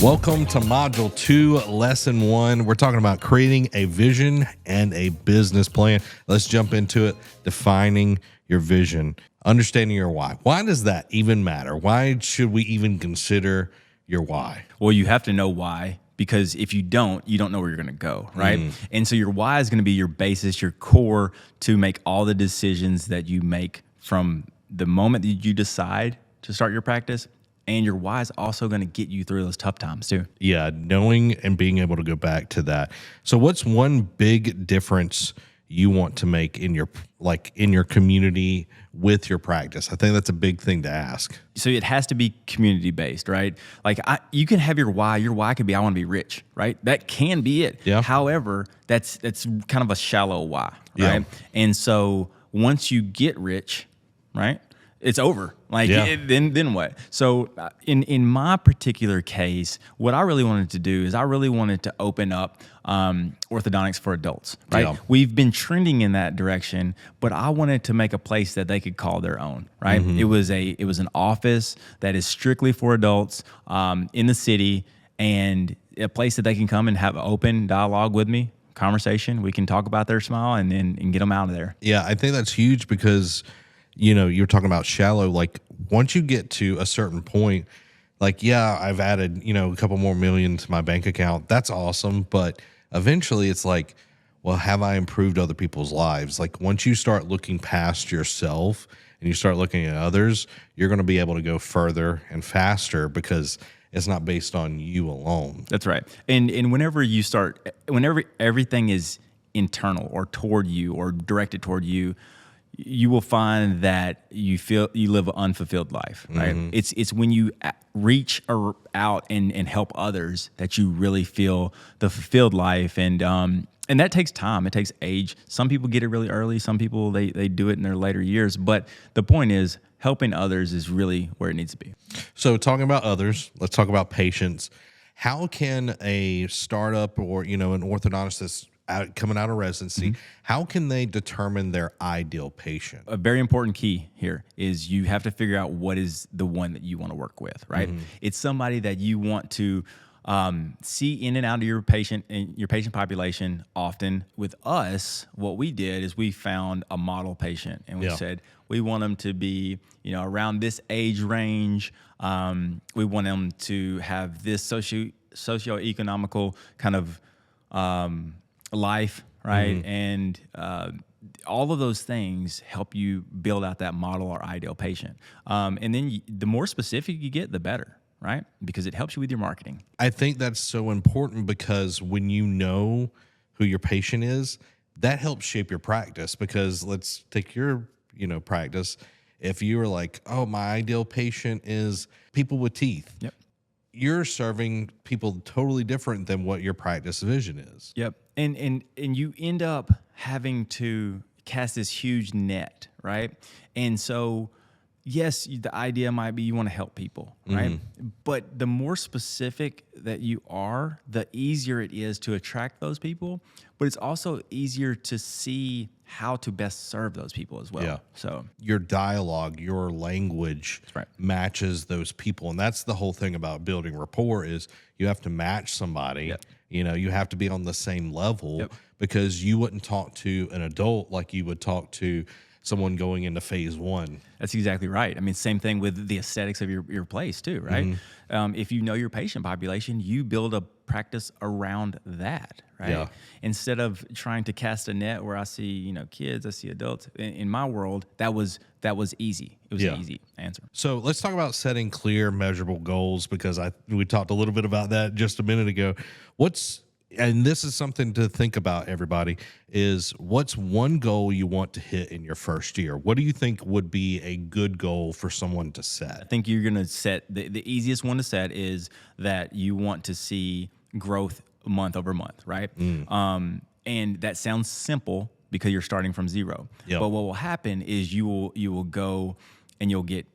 Welcome to Module 2, Lesson 1. We're talking about creating a vision and a business plan. Let's jump into it. Defining your vision, understanding your why. Why does that even matter? Why should we even consider your why? Well, you have to know why, because if you don't know where you're going to go, right? And so your why is going to be your basis, your core to make all the decisions that you make from the moment that you decide to start your practice. And your why is also going to get you through those tough times too. Yeah, knowing and being able to go back to that. So what's one big difference you want to make in your community with your practice? I think that's a big thing to ask. So it has to be community based, right? Like you can have your why. Your why could be I want to be rich, right? That can be it. Yeah. However, that's kind of a shallow why, right? Yeah. And so once you get rich, right, it's over. Like then what? So in my particular case, what I really wanted to do is I really wanted to open up orthodontics for adults, right? Yeah. We've been trending in that direction, but I wanted to make a place that they could call their own, right? It was an office that is strictly for adults in the city, and a place that they can come and have open dialogue with me, conversation. We can talk about their smile and get them out of there. Yeah, I think that's huge because you're talking about shallow. Like once you get to a certain point, like, yeah, I've added, a couple more million to my bank account. That's awesome. But eventually it's like, well, have I improved other people's lives? Like once you start looking past yourself and you start looking at others, you're going to be able to go further and faster because it's not based on you alone. That's right. And whenever everything is internal or toward you or directed toward you, you will find that you live an unfulfilled life, right? It's when you reach out and help others that you really feel the fulfilled life, and that takes time. It takes age. Some people get it really early. Some people they do it in their later years. But the point is, helping others is really where it needs to be. So talking about others, let's talk about patients. How can a startup or an orthodontist that's coming out of residency, how can they determine their ideal patient? A very important key here is you have to figure out what is the one that you want to work with, right? It's somebody that you want to see in and out of your patient and your patient population often. With us, what we did is we found a model patient, and we said we want them to be around this age range. We want them to have this socioeconomical kind of life, right? And all of those things help you build out that model or ideal patient. And then the more specific you get, the better, right? Because it helps you with your marketing. I think that's so important because when you know who your patient is, that helps shape your practice. Because let's take your practice. If you were like, oh, my ideal patient is people with teeth. Yep. You're serving people totally different than what your practice vision is. Yep. And you end up having to cast this huge net, right? And so, yes, the idea might be you want to help people, right? But the more specific that you are, the easier it is to attract those people. But it's also easier to see how to best serve those people as well. Yeah. So your dialogue, your language matches those people. And that's the whole thing about building rapport is you have to match somebody. Yep. You have to be on the same level because you wouldn't talk to an adult like you would talk to someone going into phase one. That's exactly right. I mean, same thing with the aesthetics of your place too, right? If you know your patient population, you build a practice around that, right? Yeah. Instead of trying to cast a net where I see, kids, I see adults. In my world, that was easy. It was an easy answer. So let's talk about setting clear, measurable goals because we talked a little bit about that just a minute ago. And this is something to think about, everybody, is what's one goal you want to hit in your first year? What do you think would be a good goal for someone to set? I think you're going to set, the easiest one to set is that you want to see growth month over month, right? And that sounds simple because you're starting from zero. But what will happen is you will go and you'll get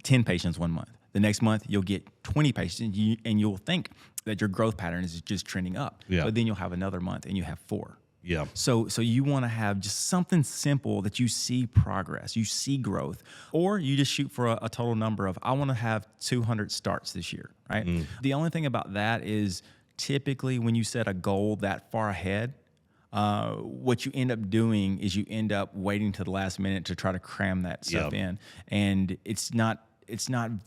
10 patients one month. The next month, you'll get 20 patients, and you'll think that your growth pattern is just trending up. But then you'll have another month, and you have 4. Yeah. So you want to have just something simple that you see progress, you see growth, or you just shoot for a total number of, I want to have 200 starts this year, right? The only thing about that is typically when you set a goal that far ahead, what you end up doing is you end up waiting to the last minute to try to cram that stuff in, and it's not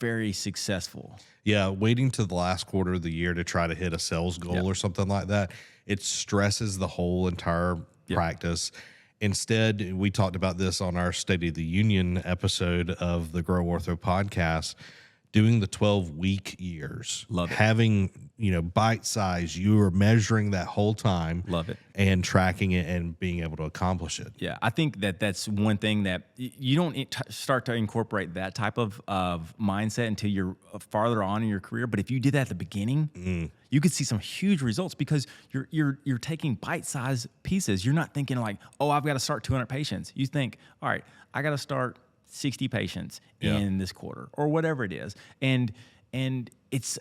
very successful. Yeah, waiting to the last quarter of the year to try to hit a sales goal or something like that, it stresses the whole entire practice. Instead, we talked about this on our State of the Union episode of the Grow Ortho podcast, doing the 12-week years. Love it. Having, bite size, you are measuring that whole time. Love it. And tracking it and being able to accomplish it. Yeah, I think that's one thing that you don't start to incorporate that type of mindset until you're farther on in your career. But if you did that at the beginning, you could see some huge results because you're taking bite-sized pieces. You're not thinking like, oh, I've got to start 200 patients. You think, all right, I got to start 60 patients in this quarter or whatever it is. And it's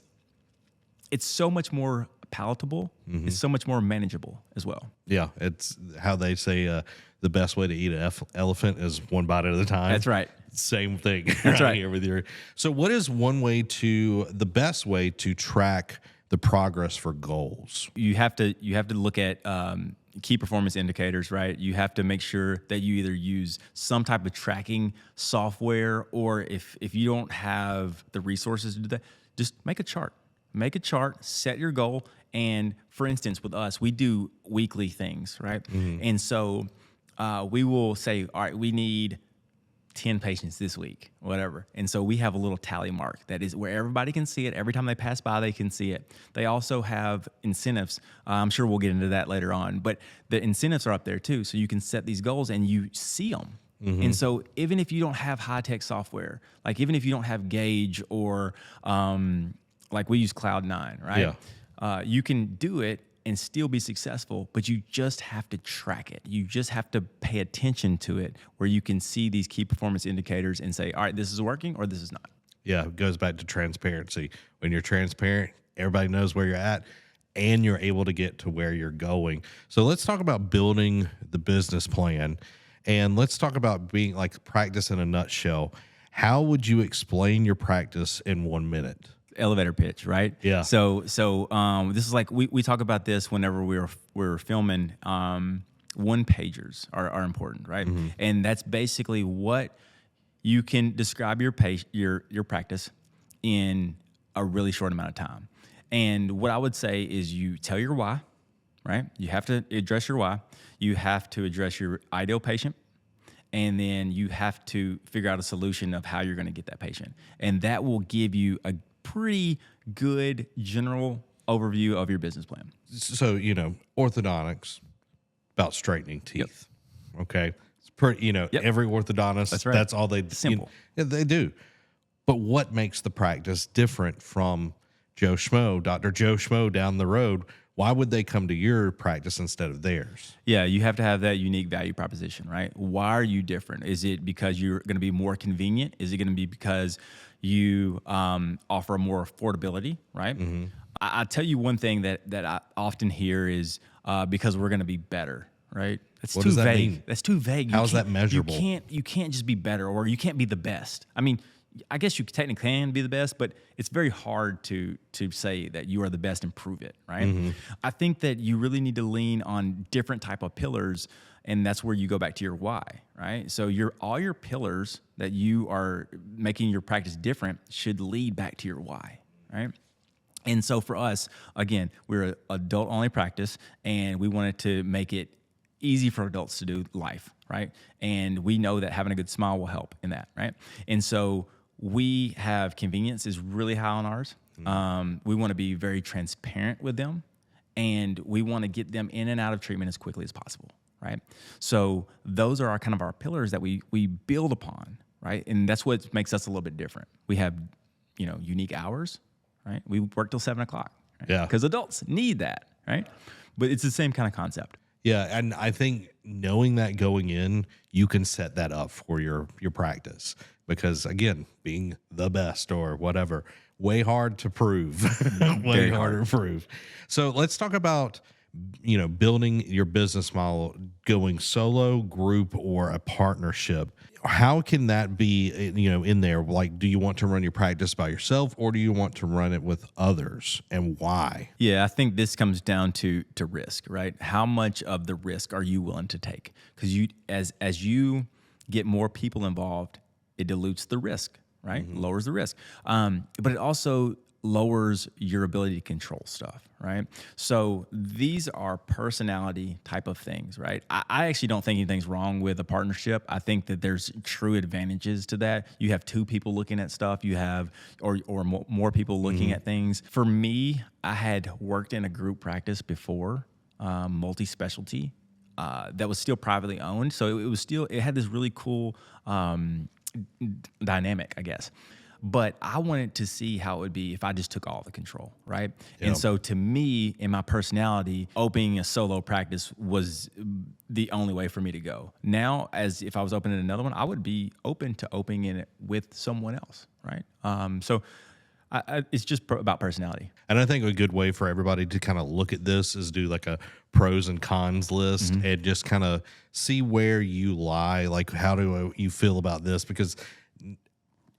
so much more palatable. It's so much more manageable as well. Yeah, it's how they say the best way to eat an elephant is one bite at a time. That's right. Same thing. That's right. Here with your. So, what is the best way to track the progress for goals? You have to look at key performance indicators, right? You have to make sure that you either use some type of tracking software, or if you don't have the resources to do that, just make a chart. Make a chart, set your goal. And for instance, with us, we do weekly things, right? And so we will say, all right, we need 10 patients this week, whatever. And so we have a little tally mark that is where everybody can see it. Every time they pass by, they can see it. They also have incentives. I'm sure we'll get into that later on, but the incentives are up there too. So you can set these goals and you see them. And so even if you don't have high-tech software, like even if you don't have Gauge or like we use Cloud9, right? Yeah. You can do it and still be successful, but you just have to track it. You just have to pay attention to it where you can see these key performance indicators and say, all right, this is working or this is not. Yeah, it goes back to transparency. When you're transparent, everybody knows where you're at and you're able to get to where you're going. So let's talk about building the business plan, and let's talk about being like practice in a nutshell. How would you explain your practice in 1 minute? Elevator pitch, right? Yeah. So this is like we talk about this whenever we're filming. One pagers are important, right? And that's basically what you can describe your practice in a really short amount of time. And what I would say is you tell your why, right? You have to address your why. You have to address your ideal patient. And then you have to figure out a solution of how you're going to get that patient. And that will give you a pretty good general overview of your business plan. So, orthodontics, about straightening teeth. Yep. Okay. It's pretty, every orthodontist, that's all they simple. They do. But what makes the practice different from Joe Schmo, Dr. Joe Schmo down the road? Why would they come to your practice instead of theirs? Yeah, you have to have that unique value proposition, right? Why are you different? Is it because you're going to be more convenient? Is it going to be because you offer more affordability, right? I tell you one thing that I often hear is because we're going to be better, right? That's what too does that vague. mean? That's too vague. How is that measurable? You can't just be better, or you can't be the best. I mean, I guess you technically can be the best, but it's very hard to say that you are the best and prove it, right? I think that you really need to lean on different type of pillars, and that's where you go back to your why, right? So all your pillars that you are making your practice different should lead back to your why, right? And so for us, again, we're an adult-only practice, and we wanted to make it easy for adults to do life, right? And we know that having a good smile will help in that, right? And so we have convenience is really high on ours. We want to be very transparent with them, and we want to get them in and out of treatment as quickly as possible, right? So those are our pillars that we build upon, right? And that's what makes us a little bit different. We have, unique hours, right? We work till 7 o'clock, right? Yeah, because adults need that, right? But it's the same kind of concept. Yeah, and I think knowing that going in, you can set that up for your practice. Because again, being the best or whatever, way hard to prove. Way harder to prove. So let's talk about building your business model, going solo, group, or a partnership. How can that be, in there? Like, do you want to run your practice by yourself, or do you want to run it with others, and why? Yeah, I think this comes down to risk, right? How much of the risk are you willing to take? Because as you get more people involved, it dilutes the risk, right? Lowers the risk. But it also lowers your ability to control stuff, right? So these are personality type of things, right? I actually don't think anything's wrong with a partnership. I think that there's true advantages to that. You have two people looking at stuff. You have, or more people looking at things. For me, I had worked in a group practice before, multi-specialty, that was still privately owned. So it had this really cool dynamic, I guess. But I wanted to see how it would be if I just took all the control, right? Yep. And so to me, in my personality, opening a solo practice was the only way for me to go. Now, as if I was opening another one, I would be open to opening it with someone else, right? It's just about personality. And I think a good way for everybody to kind of look at this is do like a pros and cons list and just kind of see where you lie. Like, how do you feel about this? Because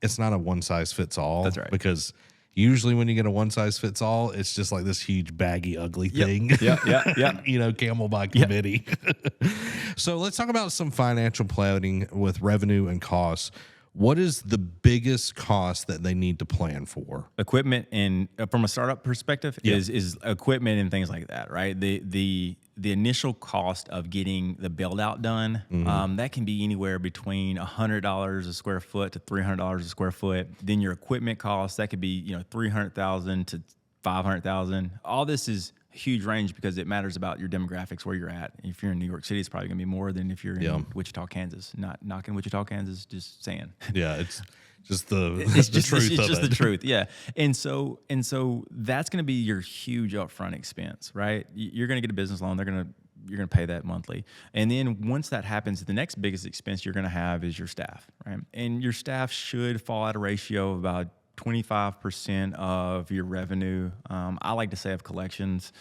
it's not a one size fits all. That's right. Because usually when you get a one size fits all, it's just like this huge baggy, ugly thing. Yeah. Camel by committee. So let's talk about some financial planning with revenue and costs. What is the biggest cost that they need to plan for? Equipment, and from a startup perspective, is equipment and things like that, right? The initial cost of getting the build out done, that can be anywhere between $100 a square foot to $300 a square foot. Then your equipment cost, that could be $300,000 to $500,000. All this is a huge range because it matters about your demographics, where you're at. If you're in New York City, it's probably gonna be more than if you're in Wichita, Kansas. Not knocking Wichita, Kansas, just saying. Yeah, it's just the truth. It's just the truth. Yeah. And so that's going to be your huge upfront expense, right? You're going to get a business loan. You're going to pay that monthly. And then once that happens, the next biggest expense you're going to have is your staff, right? And your staff should fall at a ratio of about 25% of your revenue. I like to say of collections.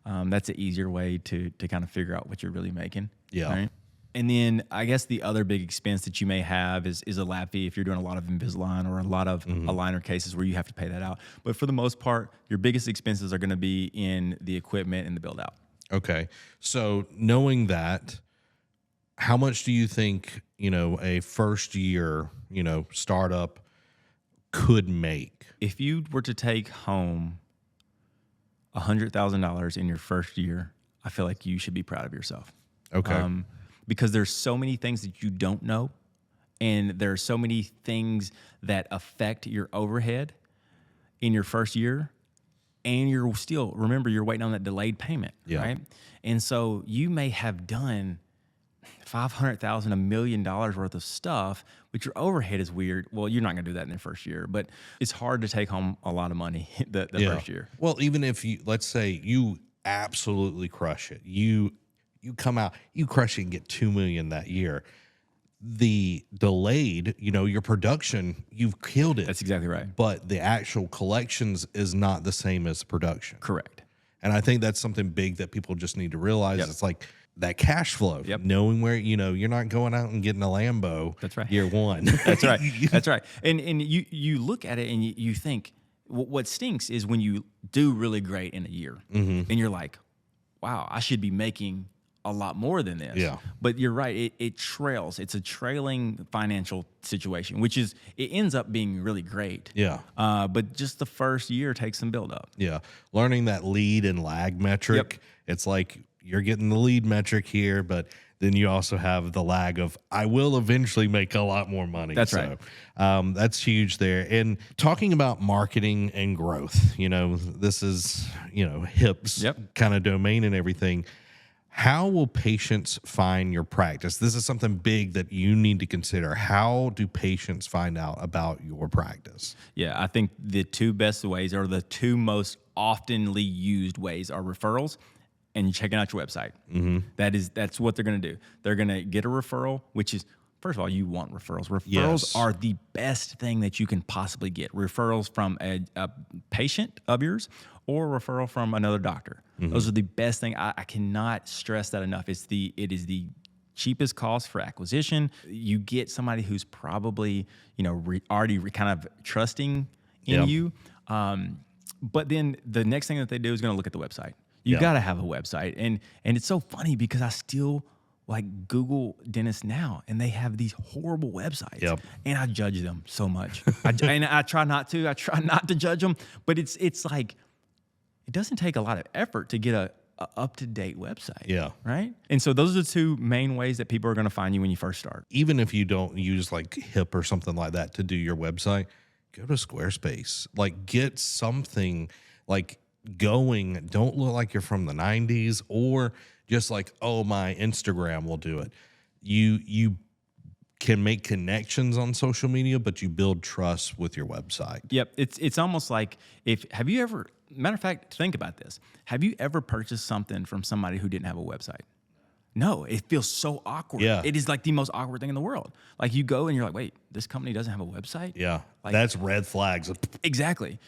That's an easier way to kind of figure out what you're really making. Yeah. Right? And then I guess the other big expense that you may have is a lab fee if you're doing a lot of Invisalign or a lot of aligner cases where you have to pay that out. But for the most part, your biggest expenses are going to be in the equipment and the build out. Okay. So knowing that, how much do you think, a first year, startup could make? If you were to take home $100,000 in your first year, I feel like you should be proud of yourself. Okay. Because there's so many things that you don't know, and there are so many things that affect your overhead in your first year, and you're waiting on that delayed payment, right? And so you may have done $500,000, $1 million worth of stuff, but your overhead is weird. Well, you're not going to do that in the first year, but it's hard to take home a lot of money the first year. Well, even if let's say you absolutely crush it, you come out, you crush it and get $2 million that year. The delayed, your production, you've killed it. That's exactly right. But the actual collections is not the same as production. Correct. And I think that's something big that people just need to realize. It's like that cash flow, knowing where, you're not going out and getting a Lambo. That's right. Year one. That's right. That's right. And you look at it and you think, what stinks is when you do really great in a year and you're like, wow, I should be making a lot more than this. Yeah. But you're right. It trails. It's a trailing financial situation, which it ends up being really great. Yeah. But just the first year takes some build up. Yeah. Learning that lead and lag metric. It's like you're getting the lead metric here, but then you also have the lag of I will eventually make a lot more money. That's right. That's huge there. And talking about marketing and growth, this is, hips kind of domain and everything. How will patients find your practice? This is something big that you need to consider. How do patients find out about your practice? Yeah, I think the two best ways, or the two most oftenly used ways, are referrals and checking out your website. That's what they're going to do. They're going to get a referral, which is first of all, you want referrals. Referrals Yes. are the best thing that you can possibly get. Referrals from a patient of yours or a referral from another doctor. Those are the best thing. I cannot stress that enough. It is the cheapest cost for acquisition. You get somebody who's probably, already kind of trusting in Yep. you. But then the next thing that they do is going to look at the website. You got to have a website. And it's so funny because I still like Google dentists now, and they have these horrible websites. Yep. And I judge them so much. And I try not to. I try not to judge them. But it's like, it doesn't take a lot of effort to get a up-to-date website. Yeah. Right? And so those are the two main ways that people are going to find you when you first start. Even if you don't use like HIP or something like that to do your website, go to Squarespace. Like, get something like going. Don't look like you're from the 90s or just like, oh, my Instagram will do it. You can make connections on social media, but you build trust with your website. Yep. It's almost like have you ever, matter of fact, think about this. Have you ever purchased something from somebody who didn't have a website? No, it feels so awkward. Yeah. It is like the most awkward thing in the world. Like you go and you're like, wait, this company doesn't have a website? Yeah. Like, that's red flags. Exactly.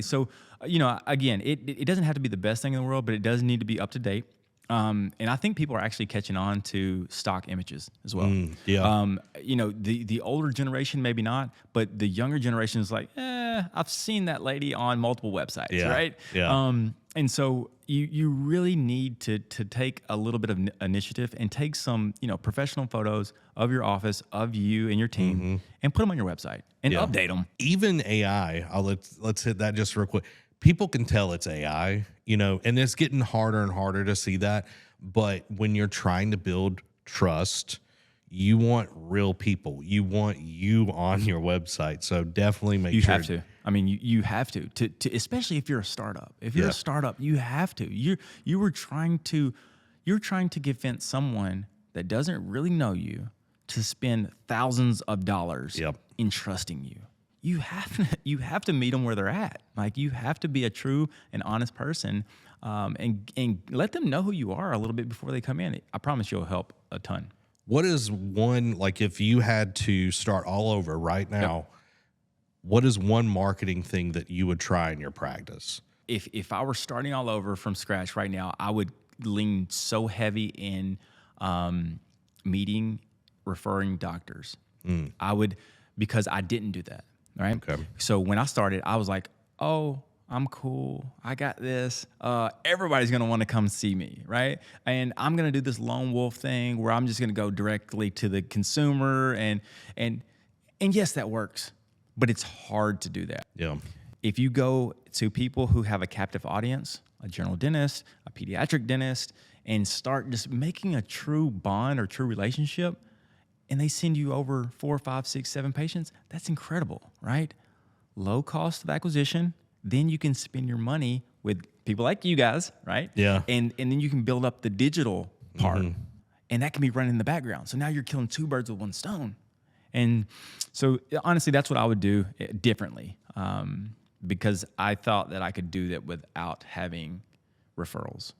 So, again, it doesn't have to be the best thing in the world, but it does need to be up to date. And I think people are actually catching on to stock images as well. The older generation, maybe not, but the younger generation is like, I've seen that lady on multiple websites, right? Yeah. And so you really need to take a little bit of initiative and take some, professional photos of your office, of you and your team, and put them on your website and update them. Even AI, let's hit that just real quick. People can tell it's AI, and it's getting harder and harder to see that. But when you're trying to build trust, you want real people. You want you on your website. So definitely make sure. You have to. I mean, you have to, especially if you're a startup. If you're a startup, you have to. You're trying to convince someone that doesn't really know you to spend thousands of dollars in trusting you. You have to meet them where they're at. Like, you have to be a true and honest person, and let them know who you are a little bit before they come in. I promise you'll help a ton. What is one, like, if you had to start all over right now, what is one marketing thing that you would try in your practice? If I were starting all over from scratch right now, I would lean so heavy in meeting referring doctors. I would, because I didn't do that. Right. Okay. So when I started, I was like, oh, I'm cool. I got this. Everybody's going to want to come see me. Right. And I'm going to do this lone wolf thing where I'm just going to go directly to the consumer. And yes, that works, but it's hard to do that. Yeah. If you go to people who have a captive audience, a general dentist, a pediatric dentist, and start just making a true bond or true relationship, and they send you over 4, 5, 6, 7 patients, that's incredible, right? Low cost of acquisition. Then you can spend your money with people like you guys, right? Yeah. And then you can build up the digital part, and that can be running in the background. So now you're killing 2 birds with 1 stone. And so honestly, that's what I would do differently, because I thought that I could do that without having referrals.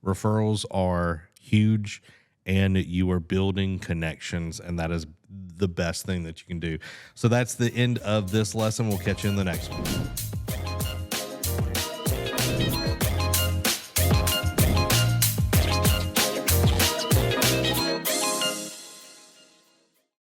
Referrals are huge, and you are building connections, and that is the best thing that you can do. So that's the end of this lesson. We'll catch you in the next one.